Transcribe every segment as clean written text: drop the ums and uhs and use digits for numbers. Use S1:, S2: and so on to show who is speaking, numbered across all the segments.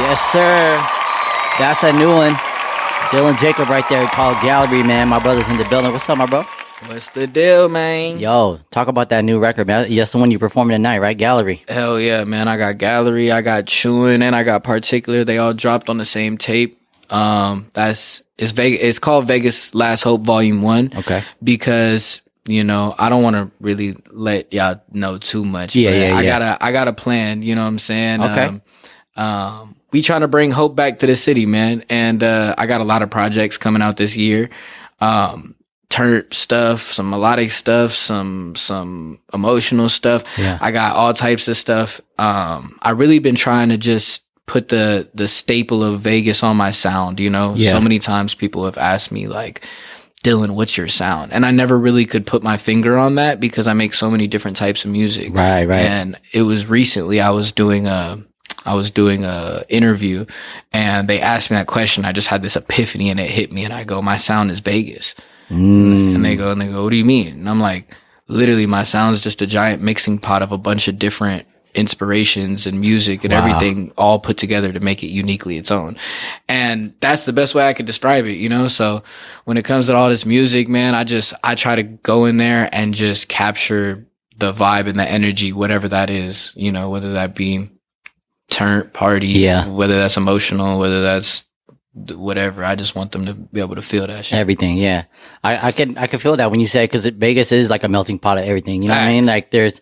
S1: Yes, sir. That's a new one. Dylan Jacob right there called Gallery, man. My brother's in the building. What's up, my bro?
S2: What's the deal, man?
S1: Yo, talk about that new record, man. That's the one you performing tonight, right? Gallery.
S2: Hell yeah, man. I got Gallery, I got Chewin', and I got Particular. They all dropped on the same tape. It's called Vegas Last Hope Volume 1.
S1: Okay.
S2: Because, you know, I don't want to really let y'all know too much.
S1: Yeah.
S2: I got a plan, you know what I'm saying?
S1: Okay.
S2: We trying to bring hope back to the city, man. And I got a lot of projects coming out this year. Turp stuff, some melodic stuff, some emotional stuff.
S1: Yeah.
S2: I got all types of stuff. I really been trying to just put the staple of Vegas on my sound, you know?
S1: Yeah.
S2: So many times people have asked me like, Dylan, what's your sound? And I never really could put my finger on that because I make so many different types of music.
S1: Right.
S2: And it was recently I was doing a interview and they asked me that question. I just had this epiphany and it hit me and I go, my sound is Vegas. And they go, what do you mean? And I'm like, literally my sound is just a giant mixing pot of a bunch of different inspirations and music and everything all put together to make it uniquely its own. And that's the best way I could describe it, you know? So when it comes to all this music, man, I try to go in there and just capture the vibe and the energy, whatever that is, you know, whether that be turn party, whether that's emotional, whether that's whatever. I just want them to be able to feel that shit.
S1: Everything, yeah. I can feel that when you say, because Vegas is like a melting pot of everything. You know what I mean? Like there's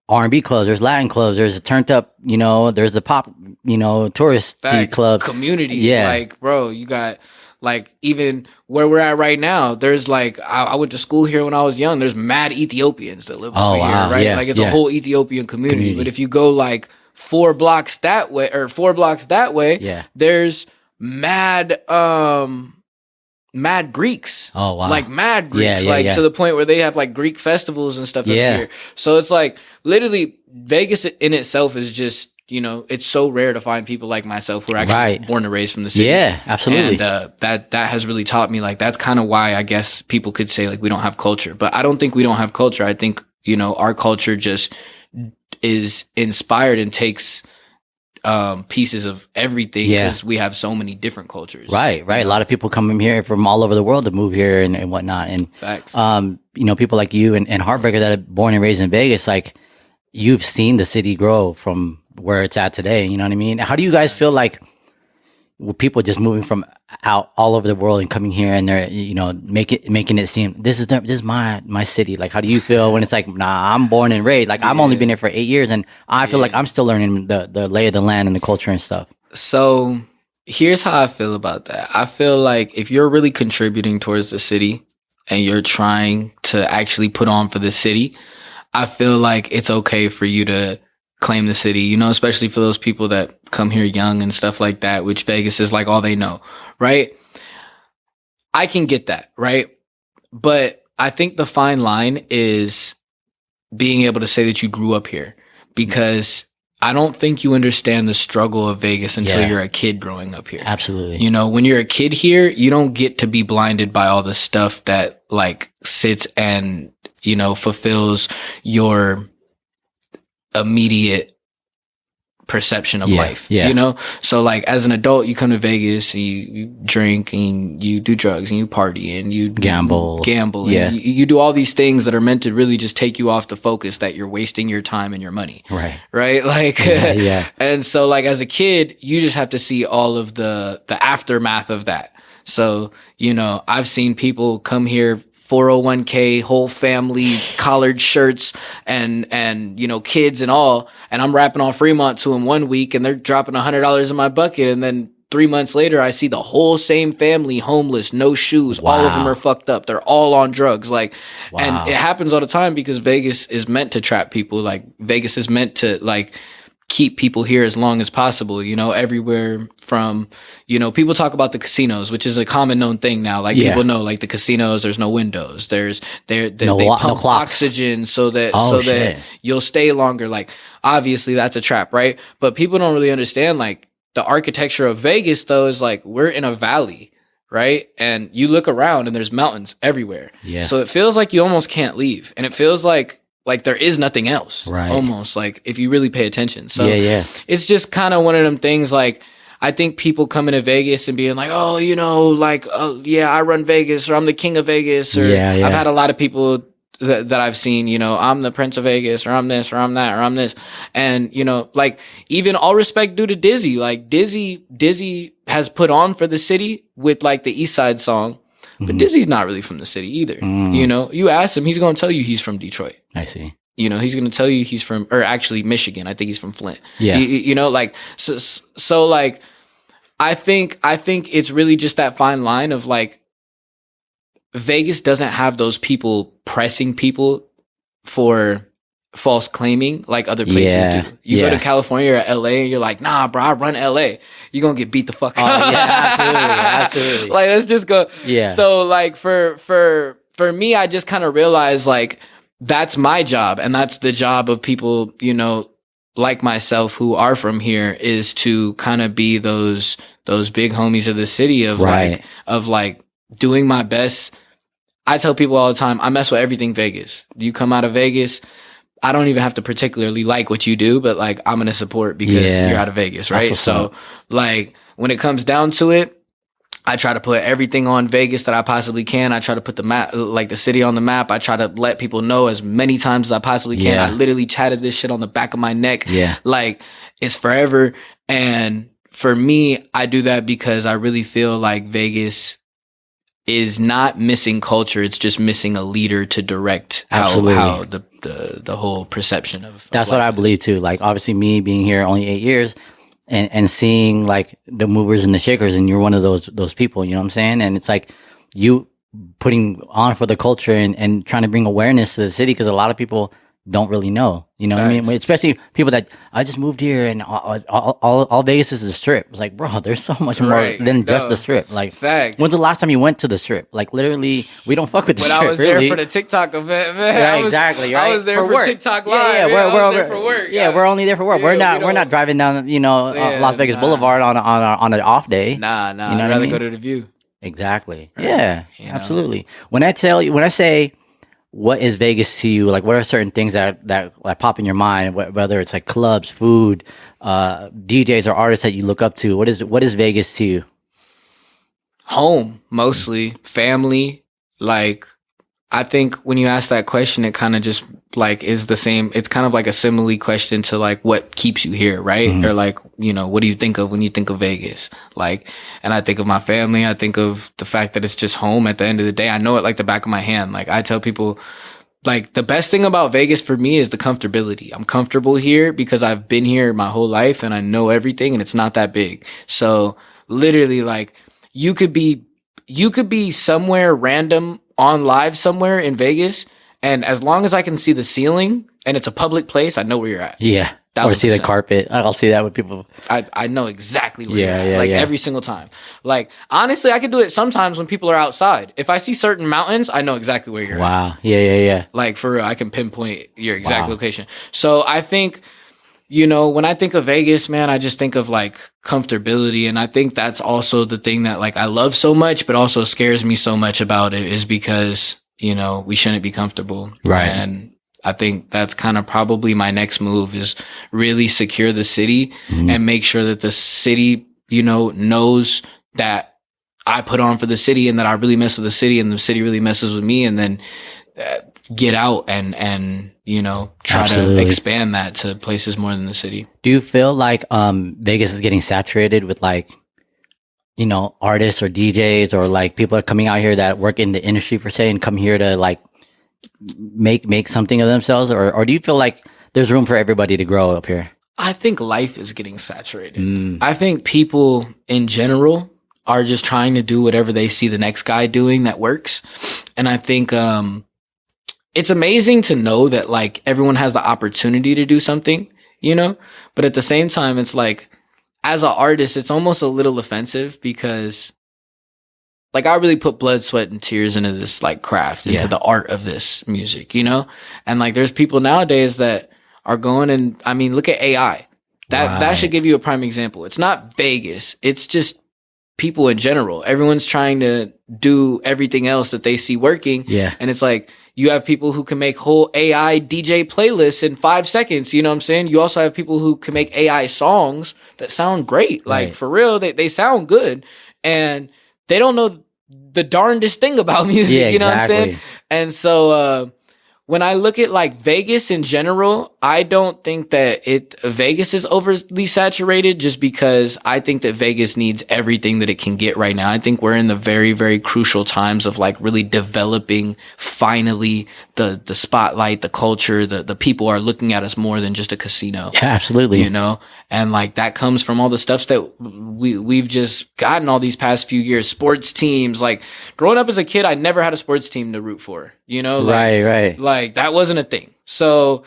S1: R&B clubs, there's Latin clubs, there's a turned up, you know, there's the pop, you know, touristy club.
S2: Communities.
S1: Yeah.
S2: Like, bro, you got like even where we're at right now, there's like, I went to school here when I was young. There's mad Ethiopians that live over here, right?
S1: Yeah,
S2: like it's a whole Ethiopian community. But if you go like 4 blocks that way, there's mad Greeks.
S1: Oh wow.
S2: Like mad Greeks.
S1: Yeah.
S2: To the point where they have like Greek festivals and stuff here. So it's like literally Vegas in itself is just, you know, it's so rare to find people like myself who are actually born and raised from the city.
S1: Yeah, absolutely.
S2: And that has really taught me, like, that's kind of why I guess people could say like we don't have culture. But I don't think we don't have culture. I think, you know, our culture just is inspired and takes pieces of everything because we have so many different cultures. Right.
S1: A lot of people come here from all over the world to move here and whatnot. And
S2: facts.
S1: You know, people like you and Heartbreaker that are born and raised in Vegas, like you've seen the city grow from where it's at today. You know what I mean? How do you guys feel like with people just moving from out all over the world and coming here and they're, you know, making it seem this is my city? Like, how do you feel when it's like, nah, I'm born and raised, like I've only been here for 8 years and I feel like I'm still learning the lay of the land and the culture and stuff.
S2: So here's how I feel about that. I feel like if you're really contributing towards the city and you're trying to actually put on for the city, I feel like it's okay for you to claim the city, you know, especially for those people that come here young and stuff like that, which Vegas is like all they know, right? I can get that, right? But I think the fine line is being able to say that you grew up here, because I don't think you understand the struggle of Vegas until you're a kid growing up here.
S1: Absolutely.
S2: You know, when you're a kid here, you don't get to be blinded by all the stuff that like sits and, you know, fulfills your immediate perception of life, you know? So like as an adult, you come to Vegas and you drink and you do drugs and you party and you gamble. And you do all these things that are meant to really just take you off the focus that you're wasting your time and your money. Right. Like, and so like as a kid, you just have to see all of the aftermath of that. So, you know, I've seen people come here 401k, whole family, collared shirts, and you know, kids and all. And I'm rapping on Fremont to them one week, and they're dropping $100 in my bucket. And then 3 months later, I see the whole same family homeless, no shoes. All of them are fucked up. They're all on drugs. Like, and it happens all the time because Vegas is meant to trap people. Like, Vegas is meant to like keep people here as long as possible, you know, everywhere from, you know, people talk about the casinos, which is a common known thing now. Like people know like the casinos, there's no windows. They pump oxygen so that you'll stay longer. Like obviously that's a trap, right? But people don't really understand like the architecture of Vegas though is like we're in a valley, right? And you look around and there's mountains everywhere. Yeah. So it feels like you almost can't leave. And it feels like there is nothing else, almost, like, if you really pay attention. So it's just kind of one of them things, like, I think people coming to Vegas and being like, oh, you know, like, oh, yeah, I run Vegas, or I'm the king of Vegas, or I've had a lot of people that I've seen, you know, I'm the prince of Vegas, or I'm this, or I'm that, or I'm this. And, you know, like, even all respect due to Dizzy, like Dizzy has put on for the city with like the East Side song, but Dizzy's not really from the city either. You know, you ask him, he's going to tell you he's from Detroit.
S1: I see.
S2: You know, he's going to tell you he's from, or actually Michigan. I think he's from Flint.
S1: Yeah.
S2: You know, like, so like, I think it's really just that fine line of like, Vegas doesn't have those people pressing people for false claiming like other places do. You go to California or LA and you're like, nah, bro, I run LA. You're going to get beat the fuck up.
S1: Oh, yeah, absolutely.
S2: Like, let's just go.
S1: Yeah.
S2: So like for me, I just kind of realized like, that's my job, and that's the job of people, you know, like myself who are from here, is to kind of be those big homies of the city of like doing my best. I tell people all the time, I mess with everything Vegas. You come out of Vegas, I don't even have to particularly like what you do, but like I'm going to support because you're out of Vegas, right? So like when it comes down to it, I try to put everything on Vegas that I possibly can. I try to put the map, like the city on the map. I try to let people know as many times as I possibly can. I literally tatted this shit on the back of my neck. Like, it's forever. And for me, I do that because I really feel like Vegas is not missing culture. It's just missing a leader to direct how the whole perception of
S1: that's what I believe too. Like, obviously me being here only 8 years, and seeing like the movers and the shakers, and you're one of those people, you know what I'm saying? And it's like you putting on for the culture and trying to bring awareness to the city, because a lot of people don't really know, you know what I mean? Especially people that, I just moved here and all Vegas is the Strip. It's like, bro, there's so much more than just the Strip. Like, when's the last time you went to the Strip? Like, literally, we don't fuck with the Strip.
S2: When I was there for the TikTok event, man.
S1: Yeah, exactly. Right?
S2: I was there for TikTok Live.
S1: Yeah,
S2: we're there for work.
S1: Yeah, we're only there for work. We're not driving down, you know, Las Vegas Boulevard on an off day.
S2: Nah.
S1: You know
S2: I'd rather go to the View.
S1: Exactly. Right. Yeah, absolutely. When I say, what is Vegas to you? Like, what are certain things that like pop in your mind? Whether it's like clubs, food, DJs, or artists that you look up to. What is Vegas to you?
S2: Home, mostly. Family. Like, I think when you ask that question, it kind of just like is the same. It's kind of like a simile question to like what keeps you here, right? Or like, you know, what do you think of when you think of Vegas? Like, and I think of my family. I think of the fact that it's just home at the end of the day. I know it like the back of my hand. Like, I tell people, like, the best thing about Vegas for me is the comfortability. I'm comfortable here because I've been here my whole life and I know everything, and it's not that big. So literally, like, you could be somewhere random on live somewhere in Vegas, and as long as I can see the ceiling and it's a public place, I know where you're at.
S1: Yeah.
S2: 1,000%.
S1: Or see the carpet. I'll see that with people.
S2: I know exactly where you're at. Like, every single time. Like, honestly, I could do it sometimes when people are outside. If I see certain mountains, I know exactly where you're at.
S1: Wow. Yeah.
S2: Like, for real, I can pinpoint your exact location. So I think, you know, when I think of Vegas, man, I just think of like comfortability. And I think that's also the thing that like I love so much, but also scares me so much about it, is because, you know, we shouldn't be comfortable.
S1: Right.
S2: And I think that's kind of probably my next move, is really secure the city and make sure that the city, you know, knows that I put on for the city and that I really mess with the city and the city really messes with me, and then get out and you know, try to expand that to places more than the city.
S1: Do you feel like Vegas is getting saturated with like, you know, artists or DJs, or like people are coming out here that work in the industry per se and come here to like make something of themselves, or do you feel like there's room for everybody to grow up here?
S2: I think life is getting saturated. I think people in general are just trying to do whatever they see the next guy doing that works. And I think it's amazing to know that like everyone has the opportunity to do something, you know, but at the same time, it's like, as an artist, it's almost a little offensive, because like I really put blood, sweat, and tears into this like craft, into the art of this music, you know? And like there's people nowadays that are going, and I mean, look at AI. That should give you a prime example. It's not Vegas. It's just people in general. Everyone's trying to do everything else that they see working.
S1: Yeah.
S2: And it's like, you have people who can make whole AI DJ playlists in 5 seconds. You know what I'm saying? You also have people who can make AI songs that sound great. Like,
S1: Right.
S2: for real, they sound good. And they don't know the darndest thing about music.
S1: Yeah,
S2: you know what I'm saying?
S1: exactly.
S2: And so, when I look at like Vegas in general, I don't think that Vegas is overly saturated, just because I think that Vegas needs everything that it can get right now. I think we're in the very, very crucial times of like really developing finally the spotlight, the culture, the people are looking at us more than just a casino.
S1: Yeah, absolutely.
S2: You know, and like that comes from all the stuffs that we've just gotten all these past few years. Sports teams, like growing up as a kid, I never had a sports team to root for. You know, like,
S1: right.
S2: like that wasn't a thing. So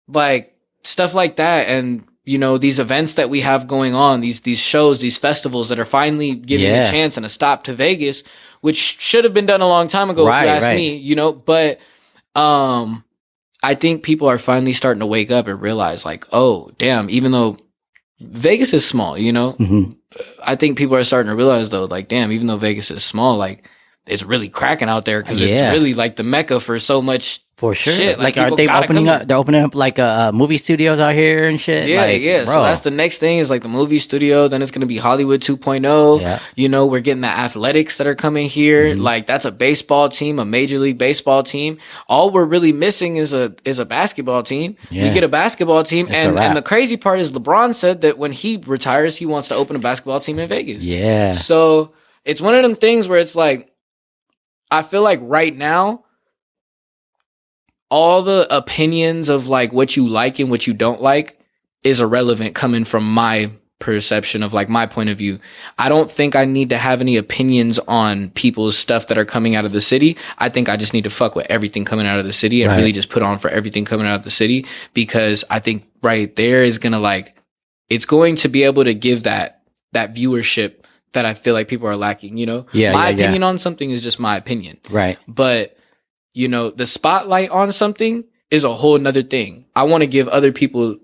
S2: like stuff like that, and you know, these events that we have going on, these shows, these festivals that are finally giving a chance and a stop to Vegas, which should have been done a long time ago, if you ask me. You know, but I think people are finally starting to wake up and realize, like, oh damn, even though Vegas is small, you know, I think people are starting to realize though, like, damn, even though Vegas is small, like, it's really cracking out there, because it's really like the mecca for so much.
S1: For sure.
S2: Shit.
S1: Like are they opening up? They're opening up like movie studios out here and shit.
S2: Yeah,
S1: like,
S2: yeah.
S1: Bro.
S2: So that's the next thing, is like the movie studio. Then it's gonna be Hollywood 2.0.
S1: Yeah.
S2: You know, we're getting the athletics that are coming here. Like that's a baseball team, a Major League Baseball team. All we're really missing is a basketball team.
S1: Yeah.
S2: We get a basketball team,
S1: It's a wrap.
S2: and the crazy part is LeBron said that when he retires, he wants to open a basketball team in Vegas.
S1: Yeah.
S2: So it's one of them things where it's like, I feel like right now, all the opinions of like what you like and what you don't like is irrelevant, coming from my perception of like my point of view. I don't think I need to have any opinions on people's stuff that are coming out of the city. I think I just need to fuck with everything coming out of the city and
S1: Right.
S2: really just put on for everything coming out of the city, because I think right there is going to like, it's going to be able to give that viewership that I feel like people are lacking, you know?
S1: Yeah,
S2: my
S1: yeah, yeah.
S2: opinion on something is just my opinion.
S1: Right.
S2: But, you know, the spotlight on something is a whole nother thing. I want to give other people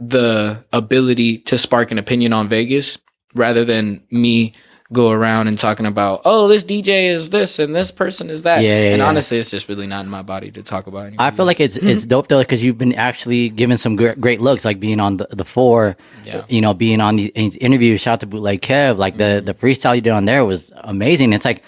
S2: the ability to spark an opinion on Vegas, rather than me go around and talking about, oh, this DJ is this and this person is that. And honestly, it's just really not in my body to talk about anymore.
S1: I feel like it's dope though, because you've been actually given some great looks, like being on the four, you know, being on the interview. Shout out to Bootleg Kev, like the freestyle you did on there was amazing. It's like,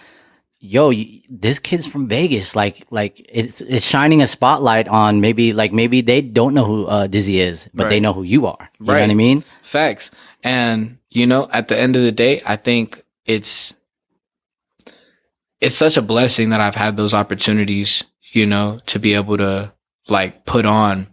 S1: yo, this kid's from Vegas, like it's shining a spotlight on maybe they don't know who Dizzy is, but they know who you are. You know what I mean?
S2: Facts. And you know, at the end of the day, I think it's such a blessing that I've had those opportunities, you know, to be able to like put on.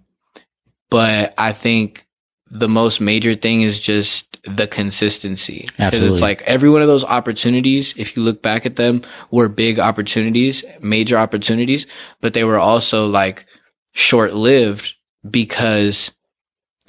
S2: But I think the most major thing is just the consistency. Because it's like every one of those opportunities, if you look back at them, were big opportunities, major opportunities, but they were also like short-lived, because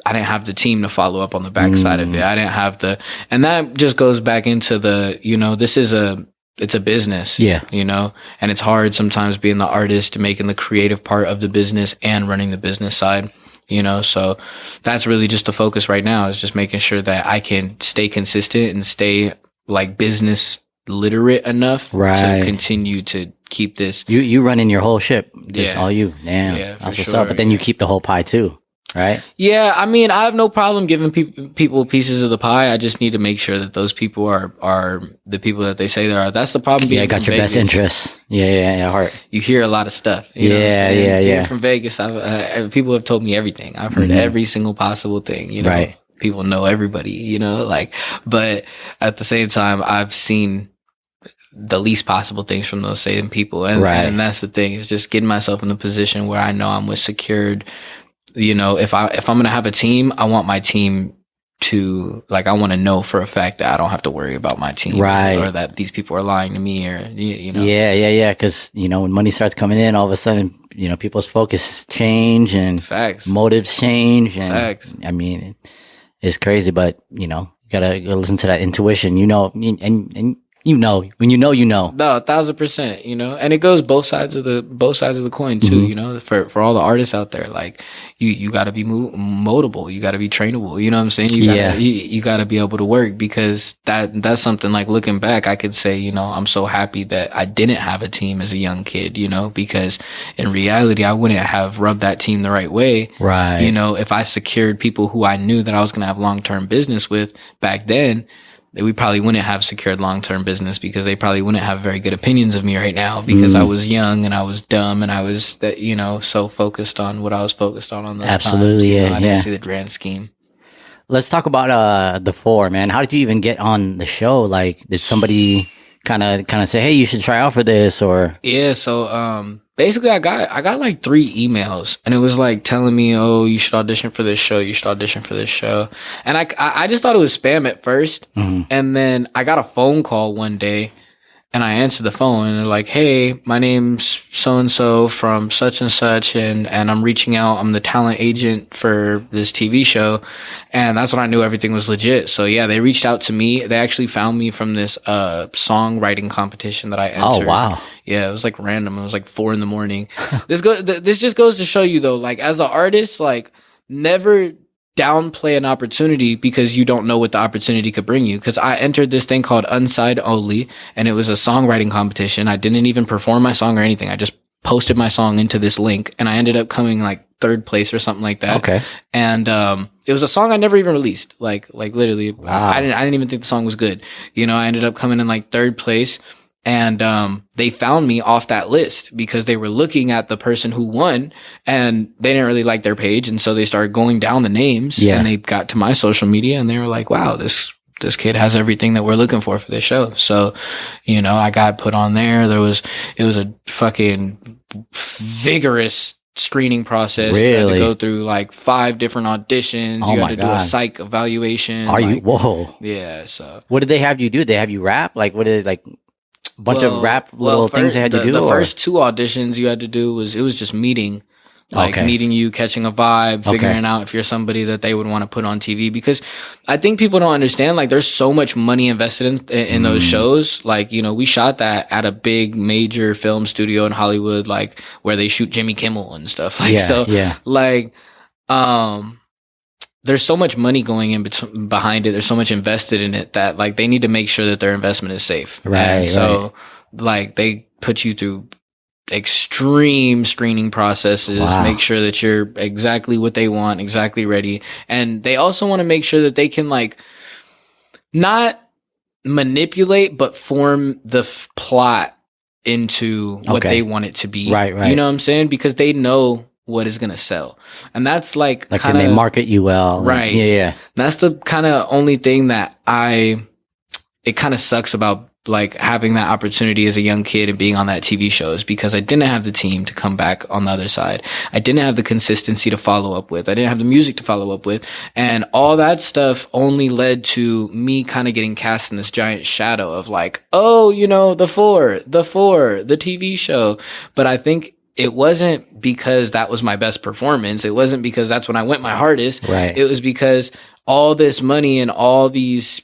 S2: I didn't have the team to follow up on the backside of it. I didn't have and that just goes back into the, you know, it's a business, you know, and it's hard sometimes being the artist, making the creative part of the business and running the business side, you know. So that's really just the focus right now, is just making sure that I can stay consistent and stay like business literate enough to continue to keep this.
S1: You running your whole ship, just all you. Damn,
S2: Yeah,
S1: that's
S2: for
S1: what's
S2: sure,
S1: up. But then you keep the whole pie too, right?
S2: Yeah, I mean, I have no problem giving people pieces of the pie. I just need to make sure that those people are the people that they say they are. That's the problem.
S1: Yeah, got your best interests. Yeah, heart.
S2: You hear a lot of stuff. You know what I'm saying? Being from Vegas, people have told me everything. I've heard every single possible thing. You know, people know everybody. You know, like, but at the same time, I've seen the least possible things from those same people, and that's the thing. Is just getting myself in the position where I know I'm with secured. You know, if I'm gonna have a team, I want my team to, like, I want to know for a fact that I don't have to worry about my team, or that these people are lying to me, or you know.
S1: Yeah. Because you know, when money starts coming in, all of a sudden, you know, people's focus change and motives change, and I mean, it's crazy, but you know, you gotta listen to that intuition, you know, and when you know,
S2: No, 1,000%, and it goes both sides of the coin too, for all the artists out there, like you got to be moldable, you got to be trainable, you know what I'm saying? You got to be able to work, because that's something, like, looking back, I could say, I'm so happy that I didn't have a team as a young kid, because in reality, I wouldn't have rubbed that team the right way.
S1: Right.
S2: If I secured people who I knew that I was going to have long-term business with back then, we probably wouldn't have secured long-term business, because they probably wouldn't have very good opinions of me right now, because I was young and I was dumb and I was so focused on what I was focused on those
S1: Absolutely,
S2: times. I didn't
S1: yeah.
S2: see the grand scheme.
S1: Let's talk about the Four, man. How did you even get on the show? Like, did somebody kind of say, hey, you should try out for this, or?
S2: Yeah, so basically I got like 3 emails, and it was like telling me, oh, you should audition for this show, and I just thought it was spam at first. And then I got a phone call one day, and I answered the phone, and they're like, hey, my name's so and so from such and such, and I'm reaching out, I'm the talent agent for this TV show. And that's when I knew everything was legit. So yeah, they reached out to me. They actually found me from this songwriting competition that I entered.
S1: Oh, wow.
S2: Yeah, it was like random. It was like 4 a.m. This just goes to show you, though, like, as an artist, like, never downplay an opportunity because you don't know what the opportunity could bring you. Because I entered this thing called Unsigned Only, and it was a songwriting competition. I didn't even perform my song or anything. I just posted my song into this link, and I ended up coming like 3rd place or something like that.
S1: Okay.
S2: And it was a song I never even released. Like literally,
S1: wow.
S2: I didn't even think the song was good. I ended up coming in like 3rd place. And they found me off that list because they were looking at the person who won, and they didn't really like their page. And so they started going down the names, and they got to my social media, and they were like, wow, this kid has everything that we're looking for this show. So, I got put on there. It was a fucking vigorous screening process.
S1: Really?
S2: You had to go through like 5 different auditions.
S1: Oh,
S2: you
S1: my
S2: had to do
S1: God.
S2: a psych evaluation.
S1: Whoa.
S2: Yeah. So
S1: What did they have you do? Did they have you rap? Like, what did, like, bunch of rap little things they had to do?
S2: The first 2 auditions you had to do was just meeting you, catching a vibe, figuring out if you're somebody that they would want to put on TV. Because I think people don't understand, like, there's so much money invested in those shows. Like, we shot that at a big major film studio in Hollywood, like where they shoot Jimmy Kimmel and stuff. Like, there's so much money going in behind it. There's so much invested in it that, like, they need to make sure that their investment is safe.
S1: Right.
S2: And so, like, they put you through extreme screening processes, make sure that you're exactly what they want, exactly ready. And they also want to make sure that they can, like, not manipulate, but form the plot into what they want it to be.
S1: Right.
S2: You know what I'm saying? Because they know what is going to sell. And that's like
S1: kinda, can they market you well?
S2: Right.
S1: Yeah.
S2: That's the kind of only thing that it kind of sucks about, like, having that opportunity as a young kid and being on that TV show, is because I didn't have the team to come back on the other side. I didn't have the consistency to follow up with. I didn't have the music to follow up with. And all that stuff only led to me kind of getting cast in this giant shadow of, like, oh, the Four, the TV show. But I think it wasn't because that was my best performance. It wasn't because that's when I went my hardest.
S1: Right.
S2: It was because all this money and all these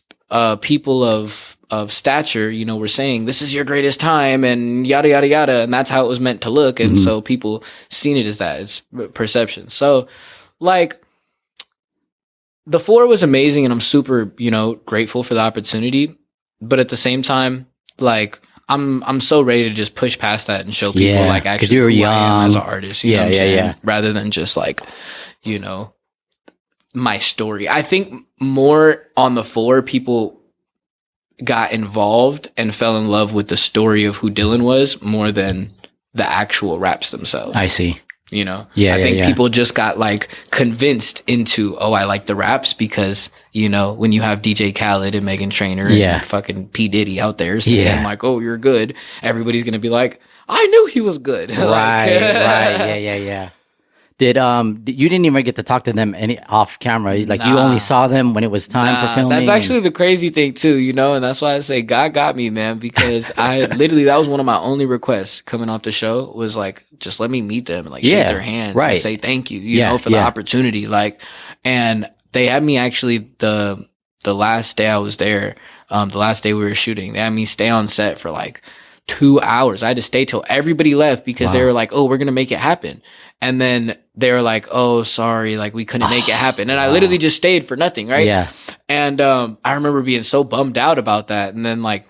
S2: people of stature, were saying, this is your greatest time, and yada, yada, yada. And that's how it was meant to look. And so people seen it as that. It's perception. So, like, the Four was amazing, and I'm super, grateful for the opportunity. But at the same time, like, I'm so ready to just push past that and show people, like, actually
S1: you're
S2: who
S1: young.
S2: I am as an artist. You know what I'm saying?
S1: Yeah.
S2: Rather than just, like, my story. I think more on the Four, people got involved and fell in love with the story of who Dylan was more than the actual raps themselves.
S1: I see.
S2: I think people just got, like, convinced into, oh, I like the raps because, when you have DJ Khaled and Meghan Trainor and fucking P. Diddy out there saying, like, oh, you're good, everybody's going to be like, I knew he was good.
S1: Right. Yeah. Did you didn't even get to talk to them off camera? Like, you only saw them when it was time for filming?
S2: That's actually the crazy thing too, and that's why I say God got me, man, because I literally, that was one of my only requests coming off the show, was like, just let me meet them and, like, shake their hands and say thank you, for the opportunity. Like, and they had me actually the last day I was there, the last day we were shooting. They had me stay on set for like 2 hours. I had to stay till everybody left because they were like, oh, we're going to make it happen. And then they were like, oh, sorry, like we couldn't make it happen. And I literally just stayed for nothing, right?
S1: Yeah.
S2: And I remember being so bummed out about that. And then like,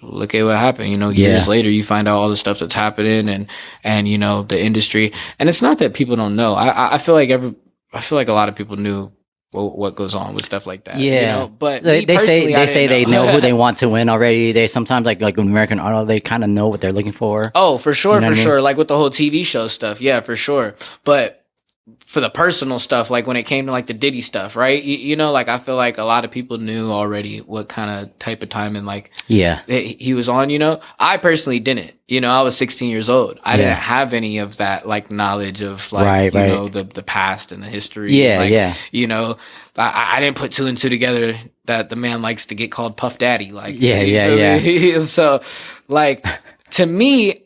S2: look at what happened, you know, years later, you find out all the stuff that's happening and, you know, the industry. And it's not that people don't know. I feel like a lot of people knew what goes on with stuff like that.
S1: Yeah.
S2: You know? But
S1: they say they know who they want to win already. They sometimes like American Idol, they kind of know what they're looking for.
S2: Oh, for sure,
S1: You know
S2: for
S1: what I mean?
S2: sure. Like with the whole TV show stuff. Yeah, for sure. But for the personal stuff, like when it came to like the Diddy stuff, right? You know, like I feel like a lot of people knew already what kind of type of time and like
S1: Yeah.
S2: he was on, you know. I personally didn't. You know, I was 16 years old. I didn't have any of that like knowledge of like you know the past and the history.
S1: Yeah,
S2: like,
S1: yeah.
S2: You know, I didn't put two and two together that the man likes to get called Puff Daddy. Like
S1: Yeah,
S2: you
S1: yeah,
S2: feel
S1: yeah.
S2: me? And so like to me,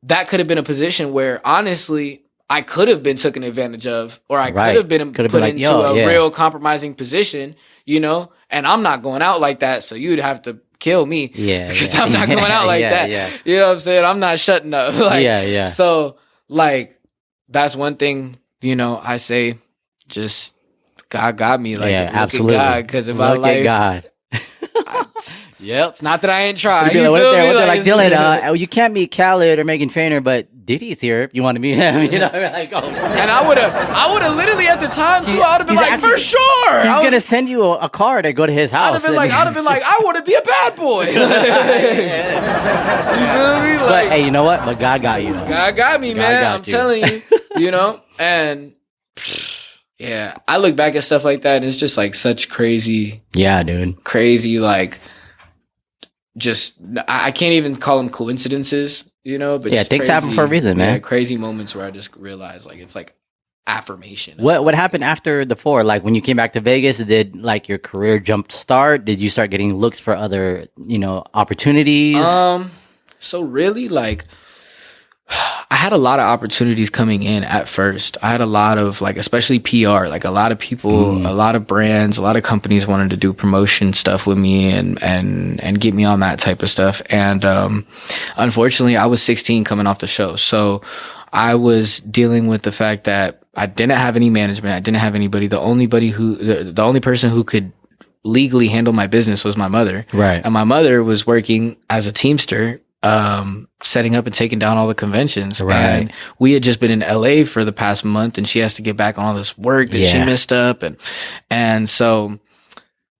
S2: that could have been a position where honestly I could have been taken advantage of, or I could have been put
S1: like,
S2: into a real compromising position, you know, and I'm not going out like that. So you'd have to kill me because I'm not going out like that.
S1: Yeah.
S2: You know what I'm saying? I'm not shutting up. Like,
S1: Yeah.
S2: So like, that's one thing, you know, I say just God got me. Like, look
S1: absolutely.
S2: at God, because in my
S1: Look
S2: life,
S1: at God. Yep.
S2: it's not that I ain't tried.
S1: Be
S2: You
S1: like,
S2: feel
S1: what
S2: me?
S1: they're like,
S2: it's-
S1: Dylan, you can't meet Khaled or Megan Trainor, but Diddy's here if you want to meet him. You know, like, oh.
S2: And I would have literally at the time too. I would have been
S1: He's
S2: like,
S1: actually-
S2: for sure.
S1: He's
S2: I was-
S1: gonna send you a card to go to his house.
S2: I'd have been like, I want to be a bad boy. You feel me?
S1: but
S2: Like,
S1: hey, you know what? But God got you. Though.
S2: God got me,
S1: God
S2: man.
S1: got
S2: I'm
S1: you.
S2: telling you, you know. And yeah, I look back at stuff like that, and it's just like such crazy,
S1: Yeah, dude.
S2: like, just I can't even call them coincidences, you know. But
S1: Yeah,
S2: just
S1: things happen
S2: crazy-
S1: for a reason, man.
S2: Yeah, crazy moments where I just realize like it's like affirmation.
S1: What happened after the four? Like when you came back to Vegas, did like your career jump start? Did you start getting looks for other, opportunities?
S2: So really, like, I had a lot of opportunities coming in at first. I had a lot of like, especially PR, like a lot of people, a lot of brands, a lot of companies wanted to do promotion stuff with me and get me on that type of stuff. And, unfortunately I was 16 coming off the show. So I was dealing with the fact that I didn't have any management. I didn't have anybody. The only person who could legally handle my business was my mother.
S1: Right.
S2: And my mother was working as a Teamster, setting up and taking down all the conventions.
S1: Right.
S2: And we had just been in LA for the past month, and she has to get back on all this work that she missed up. And so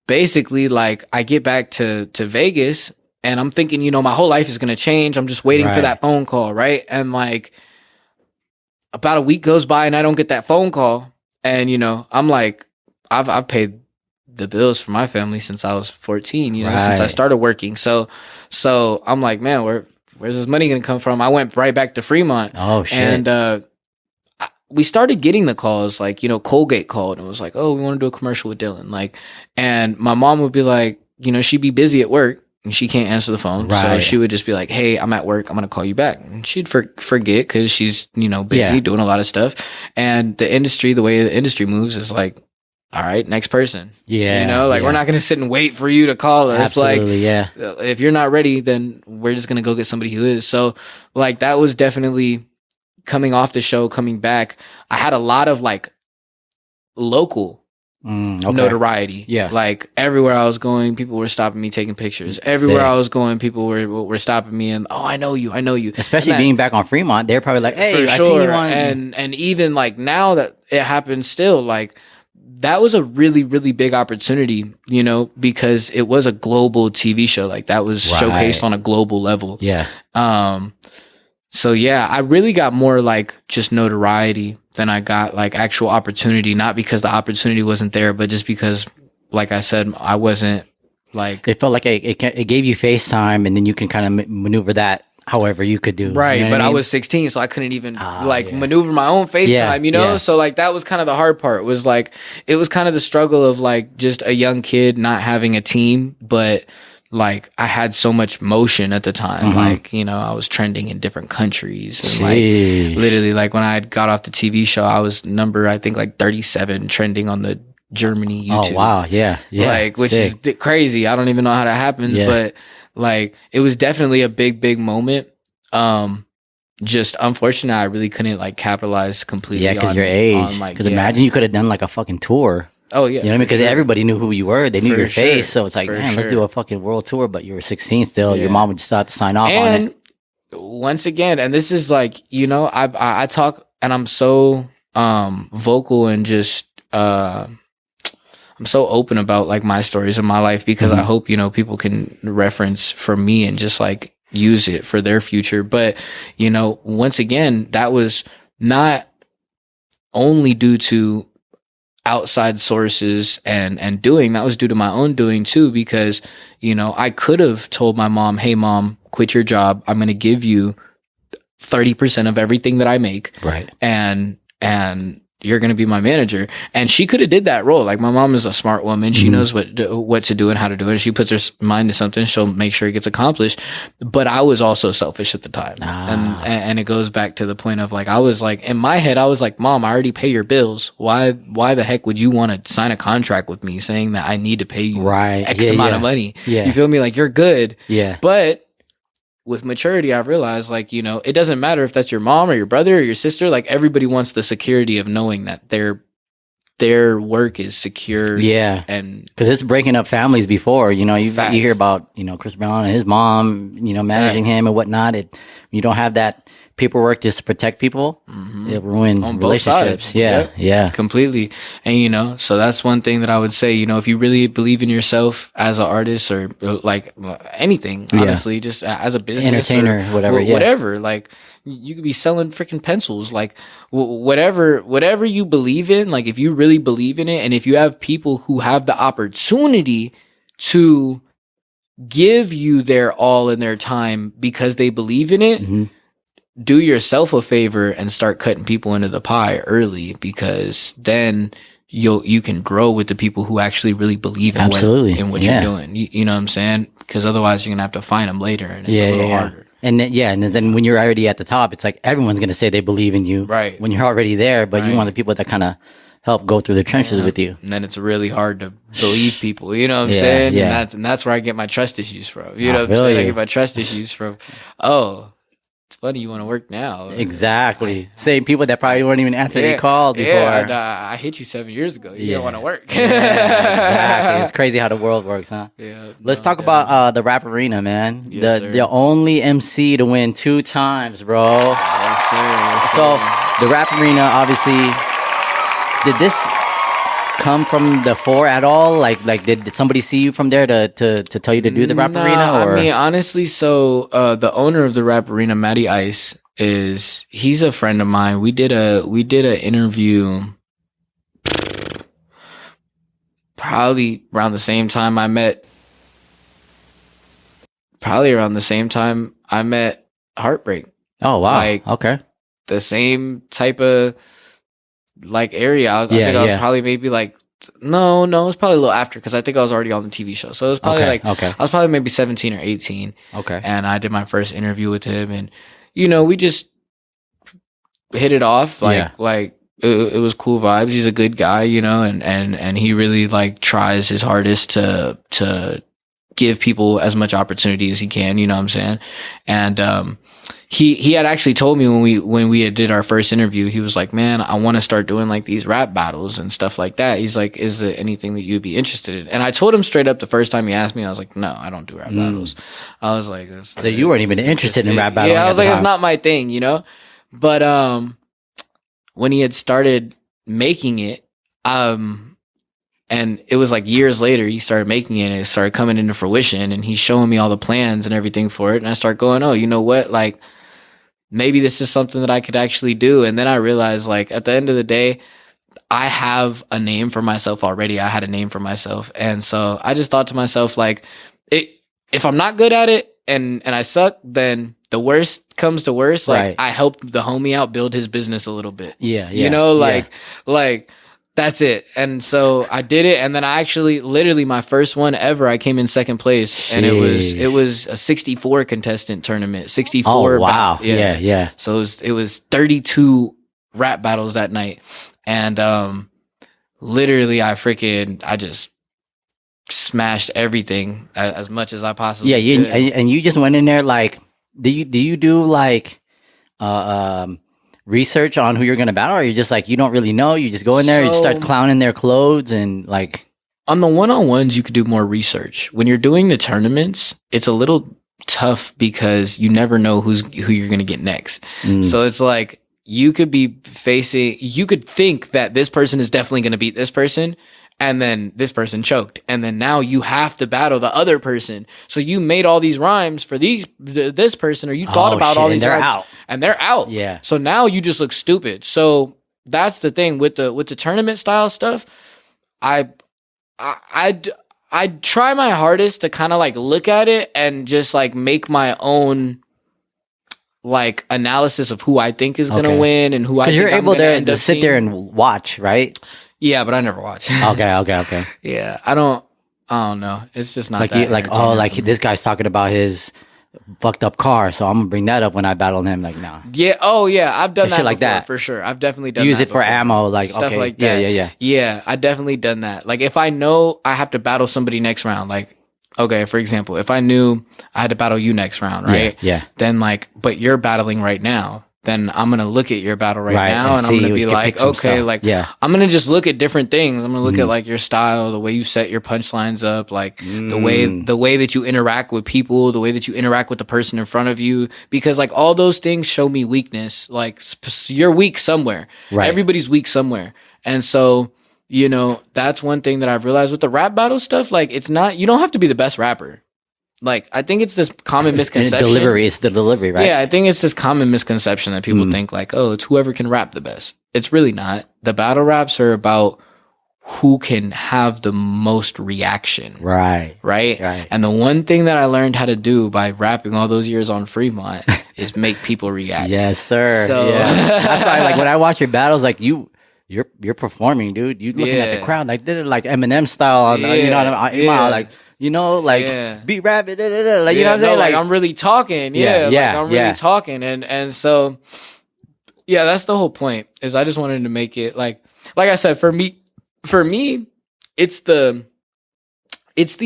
S2: basically, like, I get back to Vegas and I'm thinking, my whole life is going to change. I'm just waiting for that phone call. Right. And like about a week goes by and I don't get that phone call. And, I'm like, I've paid the bills for my family since I was 14, since I started working. So I'm like, man, where's this money going to come from? I went right back to Fremont.
S1: Oh, shit.
S2: And we started getting the calls, like, Colgate called and was like, oh, we want to do a commercial with Dylan. Like, and my mom would be like, she'd be busy at work and she can't answer the phone. So
S1: Right.
S2: she would just be like, hey, I'm at work. I'm going to call you back. And she'd forget because she's, busy doing a lot of stuff. And the way the industry moves is like, all right, next person.
S1: Yeah.
S2: We're not going to sit and wait for you to call us.
S1: Absolutely,
S2: Like, if you're not ready, then we're just going to go get somebody who is. So, like, that was definitely coming off the show, coming back. I had a lot of like local notoriety.
S1: Yeah.
S2: Like everywhere I was going, people were stopping me, taking pictures. Everywhere I was going, people were stopping me and, oh, I know you.
S1: Especially being back on Fremont, they're probably like, hey,
S2: for
S1: I
S2: sure.
S1: see you on.
S2: And even like now that it happens still, like that was a really, really big opportunity, because it was a global TV show. Like that was showcased on a global level.
S1: Yeah.
S2: So yeah, I really got more like just notoriety than I got like actual opportunity, not because the opportunity wasn't there, but just because, like I said, I wasn't like,
S1: It felt like it gave you FaceTime, and then you can kind of maneuver that however you could do.
S2: right.
S1: You know
S2: But
S1: what
S2: I
S1: mean?
S2: was 16, so I couldn't even
S1: yeah.
S2: maneuver my own FaceTime,
S1: Yeah.
S2: So like that was kind of the hard part, was like, it was kind of the struggle of like just a young kid not having a team, but like I had so much motion at the time. Like, I was trending in different countries. And like
S1: Jeez.
S2: literally, like when I got off the TV show, I was number, I think like 37 trending on the Germany YouTube.
S1: Oh wow, yeah,
S2: Like, which
S1: sick.
S2: is crazy. I don't even know how that happens,
S1: Yeah.
S2: but like, it was definitely a big moment. Just unfortunate, I really couldn't like capitalize completely.
S1: Yeah, because
S2: on,
S1: your age.
S2: on, like,
S1: Because imagine you could have done like a fucking tour.
S2: Oh yeah,
S1: You know what I mean? Because everybody knew who you were. They knew
S2: For
S1: your face.
S2: sure.
S1: So it's like,
S2: For
S1: man, let's
S2: sure.
S1: do a fucking world tour. But you were 16 still. Your
S2: Yeah.
S1: mom would just have to sign off on
S2: And
S1: it.
S2: once again, and this is like, you know, I talk, and I'm so vocal, and just I'm so open about like my stories in my life, because I
S1: Mhm.
S2: hope, you know, people can reference for me and just like use it for their future. But, you know, once again, that was not only due to outside sources and doing, that was due to my own doing too, because, you know, I could have told my mom, hey mom, quit your job, I'm going to give you 30% of everything that I make,
S1: Right.
S2: and you're going to be my manager. And she could have did that role. Like, my mom is a smart woman. She
S1: Mhm.
S2: knows what to do and how to do it. She puts her mind to something, she'll make sure it gets accomplished. But I was also selfish at the time. And it goes back to the point of like, I was like, in my head, I was like, mom, I already pay your bills. Why the heck would you want to sign a contract with me saying that I need to pay you
S1: Right.
S2: X amount of money?
S1: Yeah.
S2: You feel me? Like, you're good.
S1: Yeah.
S2: But with maturity, I've realized, like, you know, it doesn't matter if that's your mom or your brother or your sister. Like, everybody wants the security of knowing that their work is secure.
S1: Yeah.
S2: And
S1: Because it's breaking up families before. You know, you
S2: Facts.
S1: hear about, you know, Chris Brown and his mom, you know, managing
S2: Facts.
S1: him and whatnot. You don't have that paperwork just to protect people. It ruin
S2: On both
S1: relationships.
S2: sides.
S1: Yeah.
S2: Yep.
S1: Yeah.
S2: completely. And, you know, so that's one thing that I would say, you know, if you really believe in yourself as an artist, or like anything,
S1: Yeah.
S2: honestly, just as a business,
S1: Entertainer, whatever, yeah.
S2: whatever, like, you could be selling freaking pencils, like whatever you believe in. Like, if you really believe in it, and if you have people who have the opportunity to give you their all in their time because they believe in it,
S1: Mhm.
S2: do yourself a favor and start cutting people into the pie early, because then you can grow with the people who actually really believe in
S1: Absolutely.
S2: what
S1: Yeah.
S2: you're doing. You know what I'm saying? Because otherwise you're gonna have to find them later, and it's a little harder.
S1: And then when you're already at the top, it's like everyone's going to say they believe in you.
S2: Right.
S1: When you're already there, but you
S2: Right.
S1: want the people that kind of help go through the trenches with you.
S2: And then it's really hard to believe people. You know what I'm
S1: Yeah,
S2: saying?
S1: yeah.
S2: And that's where I get my trust issues from. You
S1: I
S2: know what I'm
S1: feel
S2: saying? I
S1: you.
S2: get my trust issues from, oh, it's funny you want to work now.
S1: Exactly. Same people that probably weren't even answering their calls before.
S2: Yeah, I hit you 7 years ago. You
S1: Yeah.
S2: don't want to work.
S1: Yeah, exactly. It's crazy how the world works, huh?
S2: Yeah.
S1: Let's
S2: no,
S1: talk about the Rap Arena, man.
S2: Yes, sir.
S1: The only MC to win 2 times, bro.
S2: Yes, sir. Yes,
S1: So
S2: sir.
S1: the Rap Arena, obviously, did this come from the fore at all? Like did somebody see you from there to tell you to do the Rap
S2: Nah,
S1: Arena? Or
S2: I mean, honestly, so the owner of the Rap Arena, Matty Ice, he's a friend of mine. We did a interview probably around the same time I met Heartbreak.
S1: oh wow,
S2: like-
S1: okay,
S2: The same type of like area. I
S1: Yeah,
S2: think I was
S1: yeah.
S2: probably maybe like no, it was probably a little after, because I think I was already on the TV show. So it was probably
S1: okay,
S2: like
S1: okay,
S2: I was probably maybe 17 or 18.
S1: okay.
S2: And I did my first interview with him, and you know, we just hit it off.
S1: Yeah.
S2: Like it was cool vibes. He's a good guy, you know, and he really like tries his hardest to give people as much opportunity as he can, you know what I'm saying? And he had actually told me when we did our first interview, he was like, man, I want to start doing like these rap battles and stuff like that. He's like, is there anything that you'd be interested in? And I told him straight up the first time he asked me, I was like, no, I don't do rap battles. I was like,
S1: So you weren't even interested in rap battling.
S2: yeah, I was
S1: at the
S2: like, it's
S1: time.
S2: not my thing, you know? But when he had started making it, and it was like years later, he started making it and it started coming into fruition, and he's showing me all the plans and everything for it. And I start going, oh, you know what? Like, maybe this is something that I could actually do. And then I realized, like, at the end of the day, I have a name for myself already. I had a name for myself. And so I just thought to myself, like, if I'm not good at it and I suck, then the worst comes to worst. Like,
S1: Right.
S2: I helped the homie out build his business a little bit.
S1: Yeah,
S2: You know,
S1: yeah.
S2: like that's it. And so I did it. And then I actually, literally my first one ever, I came in second place, and it
S1: Sheesh.
S2: was a 64 contestant tournament, 64.
S1: Oh wow, yeah.
S2: So it was 32 rap battles that night. And literally I just smashed everything as much as I possibly
S1: Yeah,
S2: could.
S1: and you just went in there like, do you do like research on who you're gonna battle, or you just like you don't really know? You just go in there, you start
S2: So-
S1: clowning their clothes, and like,
S2: On the one-on-ones, you could do more research. When you're doing the tournaments, it's a little tough because you never know who you're going to get next. So it's like you could think that this person is definitely going to beat this person, and then this person choked, and then now you have to battle the other person. So you made all these rhymes for this person, or you thought
S1: Oh,
S2: about
S1: shit,
S2: all
S1: and
S2: these
S1: they're
S2: rhymes,
S1: out.
S2: and they're out.
S1: Yeah.
S2: So now you just look stupid. So that's the thing with the tournament style stuff. I try my hardest to kind of like look at it and just like make my own like analysis of who I think is gonna
S1: Okay.
S2: win and who I
S1: because
S2: think
S1: you're
S2: I'm
S1: able
S2: gonna
S1: to
S2: end up
S1: sit there
S2: seeing.
S1: and watch, right?
S2: Yeah, but I never watch.
S1: Okay.
S2: Yeah, I don't know. It's just not
S1: Like
S2: that
S1: you, like
S2: entertaining
S1: like
S2: for me.
S1: this guy's talking about his fucked up car, so I'm gonna bring that up when I battle him. Like, nah,
S2: Yeah. Oh, yeah. I've done
S1: And
S2: that
S1: shit like
S2: before,
S1: that.
S2: for sure. I've definitely done
S1: use
S2: that
S1: it for
S2: before.
S1: ammo. Like,
S2: Stuff
S1: okay,
S2: like that.
S1: yeah.
S2: Yeah, I definitely done that. Like if I know I have to battle somebody next round, like okay, for example, if I knew I had to battle you next round, right?
S1: Yeah.
S2: Then like, but you're battling right now. Then I'm gonna look at your battle right
S1: Right,
S2: now,
S1: and
S2: and I'm
S1: see
S2: gonna
S1: if
S2: be
S1: you can
S2: like,
S1: pick some
S2: okay,
S1: stuff.
S2: like,
S1: Yeah.
S2: I'm gonna just look at different things. I'm gonna look at like your style, the way you set your punchlines up, like the way that you interact with people, the way that you interact with the person in front of you, because like all those things show me weakness. Like you're weak somewhere.
S1: Right.
S2: Everybody's weak somewhere, and so you know that's one thing that I've realized with the rap battle stuff. Like it's not, you don't have to be the best rapper. Like I think it's this common misconception.
S1: It's the delivery, right?
S2: Yeah, I think it's this common misconception that people think like, oh, it's whoever can rap the best. It's really not. The battle raps are about who can have the most reaction.
S1: Right.
S2: Right?
S1: Right.
S2: And the one thing that I learned how to do by rapping all those years on Fremont is make people react.
S1: Yes, sir.
S2: So-
S1: Yeah. That's why, like, when I watch your battles, like you're performing, dude. You looking at the
S2: Yeah.
S1: crowd, like did it like Eminem style on, you know,
S2: Yeah.
S1: like, you know, like
S2: Yeah.
S1: beat rabbit, like, you know what I'm saying?
S2: Like I'm really talking. Yeah,
S1: Yeah,
S2: like I'm
S1: yeah.
S2: really talking. And so yeah, that's the whole point. Is I just wanted to make it like I said, for me, it's the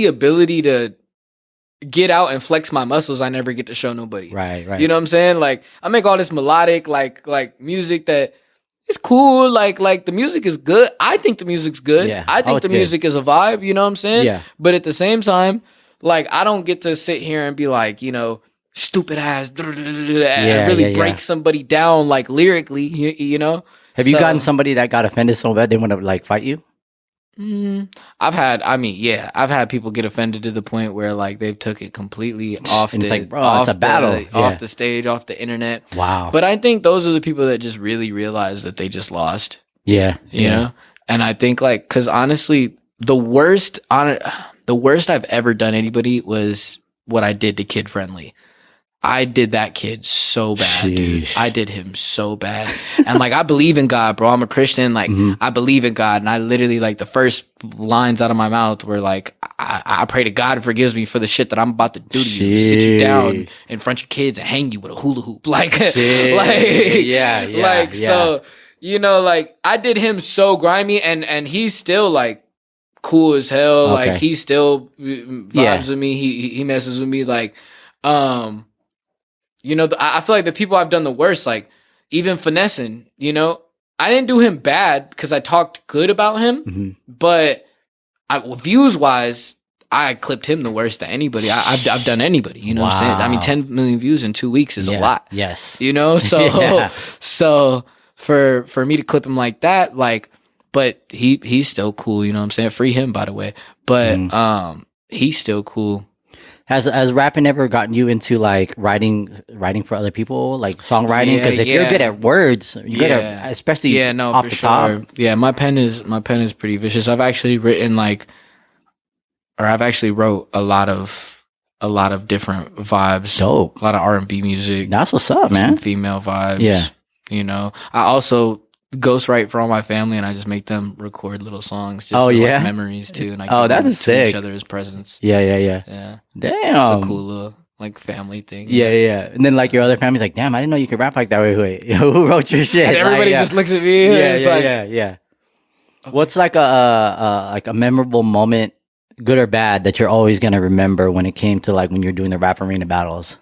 S2: ability to get out and flex my muscles I never get to show nobody.
S1: right.
S2: You know what I'm saying? Like I make all this melodic like music that is cool. Like the music is good. I think the music's good.
S1: Yeah.
S2: I
S1: Oh,
S2: think
S1: it's
S2: the
S1: good.
S2: music is a vibe. You know what I'm saying?
S1: Yeah.
S2: But at the same time, like I don't get to sit here and be like, you know, stupid ass and really
S1: yeah.
S2: break somebody down like lyrically. You know?
S1: Have you
S2: So-
S1: gotten somebody that got offended so bad they want to like fight you?
S2: I've had people get offended to the point where like they've took it completely off.
S1: And
S2: the,
S1: it's like, bro,
S2: off
S1: it's a battle.
S2: the,
S1: Yeah.
S2: off the stage, off the internet.
S1: Wow.
S2: But I think those are the people that just really realize that they just lost.
S1: yeah.
S2: You know, and I think like because honestly, the worst I've ever done anybody was what I did to Kid Friendly. I did that kid so bad, dude.
S1: Sheesh.
S2: I did him so bad. And like, I believe in God, bro. I'm a Christian. Like, I believe in God. And I literally, like, the first lines out of my mouth were like, I pray to God forgives me for the shit that I'm about to do to you. Sit you down
S1: Sheesh.
S2: in front of your kids and hang you with a hula hoop. Like,
S1: Shit.
S2: like,
S1: Yeah,
S2: like,
S1: yeah.
S2: so, you know, like, I did him so grimy and he's still like, cool as hell.
S1: Okay.
S2: Like, he still vibes
S1: Yeah.
S2: with me. He messes with me. Like, you know, I feel like the people I've done the worst, like even finessing, you know, I didn't do him bad because I talked good about him, but views wise, I clipped him the worst to anybody. I've done anybody, you know what I'm saying? I mean,
S1: Wow.
S2: 10 million views in 2 weeks is a
S1: Yeah.
S2: lot,
S1: Yes.
S2: you know? So,
S1: Yeah.
S2: so for me to clip him like that, like, but he's still cool, you know what I'm saying? Free him, by the way, but, he's still cool.
S1: Has rapping ever gotten you into like writing for other people, like songwriting? Because if you're good at words, you're good at, especially off the top.
S2: Yeah, my pen is pretty vicious. I've actually wrote a lot of different vibes.
S1: Dope.
S2: A lot of R&B music.
S1: That's what's up,
S2: Some
S1: man.
S2: female vibes.
S1: Yeah.
S2: You know, I also ghostwrite for all my family, and I just make them record little songs. Just
S1: Oh,
S2: as,
S1: yeah?
S2: like, memories too. And I
S1: Oh,
S2: give
S1: that's
S2: them to
S1: sick.
S2: each other as presents.
S1: Yeah.
S2: Yeah,
S1: Damn.
S2: it's a cool little like family thing.
S1: Yeah. And then like your other family's like, damn, I didn't know you could rap like that. Wait, who wrote your shit?
S2: And everybody
S1: Like,
S2: just looks at me. And it's like,
S1: yeah. What's like a memorable moment, good or bad, that you're always gonna remember when it came to like when you're doing the rap arena battles?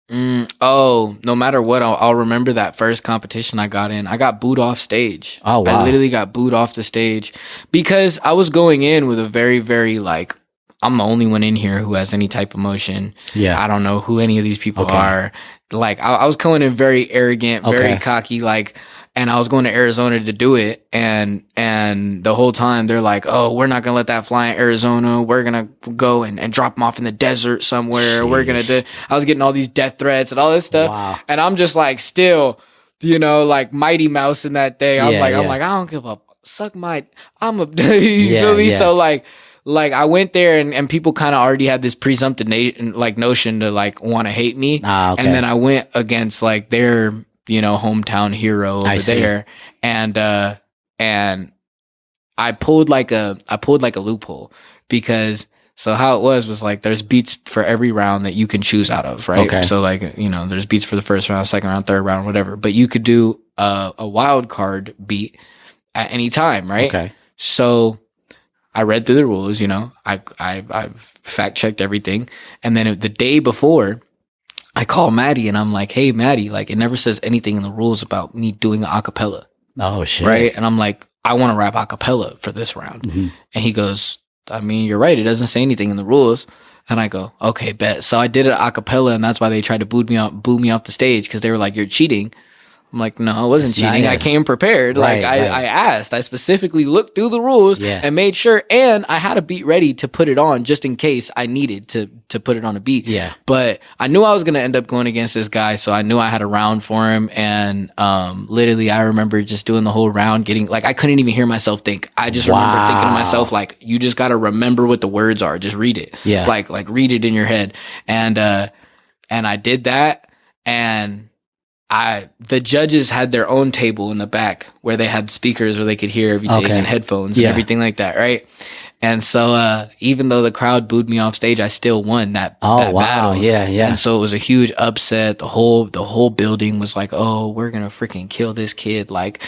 S2: No matter what, I'll remember that first competition I got in. I got booed off stage.
S1: Oh, wow.
S2: I literally got booed off the stage because I was going in with a very, very like, I'm the only one in here who has any type of motion.
S1: Yeah.
S2: I don't know who any of these people
S1: Okay.
S2: are. Like, I was going in very arrogant, very
S1: Okay.
S2: cocky, like, and I was going to Arizona to do it. And the whole time they're like, oh, we're not going to let that fly in Arizona. We're going to go and drop them off in the desert somewhere. We're going to do, I was getting all these death threats and all this stuff.
S1: Wow.
S2: And I'm just like, still, you know, like Mighty Mouse in that thing. I'm
S1: Yeah,
S2: like,
S1: yeah.
S2: I don't give a suck my, you feel me?
S1: yeah.
S2: So like I went there and people kind of already had this presumptive notion to like want to hate me.
S1: Okay.
S2: And then I went against like their, you know, hometown hero over there. And I pulled like a loophole because so how it was like there's beats for every round that you can choose out of, right?
S1: Okay.
S2: So like, you know, there's beats for the first round, second round, third round, whatever, but you could do a wild card beat at any time, right?
S1: Okay.
S2: So I read through the rules, you know, I fact checked everything. And then the day before I call Maddie and I'm like, hey, Maddie, like it never says anything in the rules about me doing an acapella.
S1: Oh shit.
S2: Right. And I'm like, I want to rap acapella for this round.
S1: Mhm.
S2: And he goes, I mean, you're right. It doesn't say anything in the rules. And I go, okay, bet. So I did it acapella and that's why they tried to boo me off the stage because they were like, you're cheating. I'm like, no, I wasn't
S1: It's not
S2: cheating. I
S1: it.
S2: came prepared.
S1: Right,
S2: like I asked, I specifically looked through the rules
S1: Yeah.
S2: and made sure, and I had a beat ready to put it on just in case I needed to put it on a beat.
S1: Yeah.
S2: But I knew I was going to end up going against this guy. So I knew I had a round for him. And literally I remember just doing the whole round getting like, I couldn't even hear myself think. I just remember thinking to myself, like, you just got to remember what the words are. Just read it.
S1: Yeah.
S2: Like read it in your head. And I did that. And the judges had their own table in the back where they had speakers where they could hear everything
S1: Okay.
S2: and headphones
S1: Yeah.
S2: and everything like that, right? And so even though the crowd booed me off stage, I still won that
S1: Oh, wow.
S2: battle.
S1: Yeah, yeah.
S2: And so it was a huge upset. The whole building was like, "Oh, we're gonna freaking kill this kid!" Like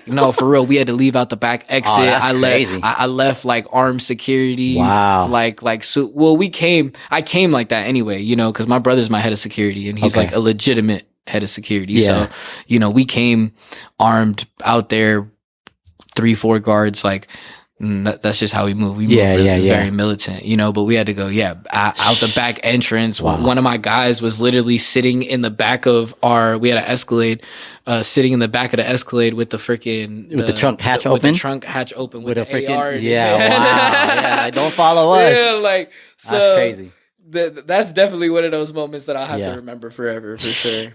S2: no, for real. We had to leave out the back exit.
S1: Oh, that's crazy.
S2: I left like armed security.
S1: Wow.
S2: So well, I came like that anyway, you know, because my brother's my head of security and he's
S1: Okay.
S2: like a legitimate head of security.
S1: Yeah.
S2: So, you know, we came armed out there, 3-4 guards, like that's just how we move. We move very militant, you know, but we had to go, out the back entrance.
S1: Wow.
S2: One of my guys was literally sitting in the back of we had an Escalade, sitting in the back of the Escalade with the freaking
S1: With the trunk hatch
S2: with
S1: open?
S2: the trunk hatch open with
S1: a
S2: the AR in his
S1: yeah,
S2: hand.
S1: wow. Yeah, don't follow us.
S2: Yeah, like so
S1: That's crazy.
S2: That's definitely one of those moments that I'll have
S1: Yeah.
S2: to remember forever, for sure.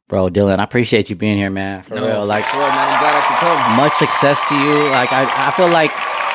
S1: Bro, Dylan, I appreciate you being here, man. For real. Like,
S2: for real, man, I'm glad I could come.
S1: much success to you. Like, I feel like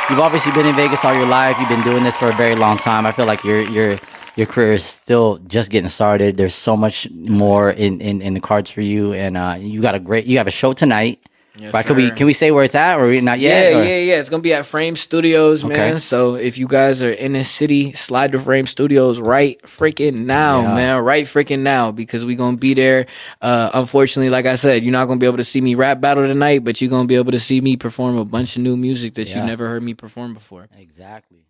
S1: you've obviously been in Vegas all your life. You've been doing this for a very long time. I feel like your career is still just getting started. There's so much more in the cards for you, and you have a show tonight.
S2: Yes,
S1: Right?
S2: sir.
S1: Can we say where it's at, or not yet?
S2: Yeah,
S1: or?
S2: yeah. It's gonna be at Frame Studios, man.
S1: Okay.
S2: So if you guys are in this city, slide to Frame Studios right freaking now,
S1: Yeah.
S2: man. Right freaking now, because we gonna be there. Unfortunately, like I said, you're not gonna be able to see me rap battle tonight, but you're gonna be able to see me perform a bunch of new music that you
S1: Yeah.
S2: never heard me perform before.
S1: Exactly.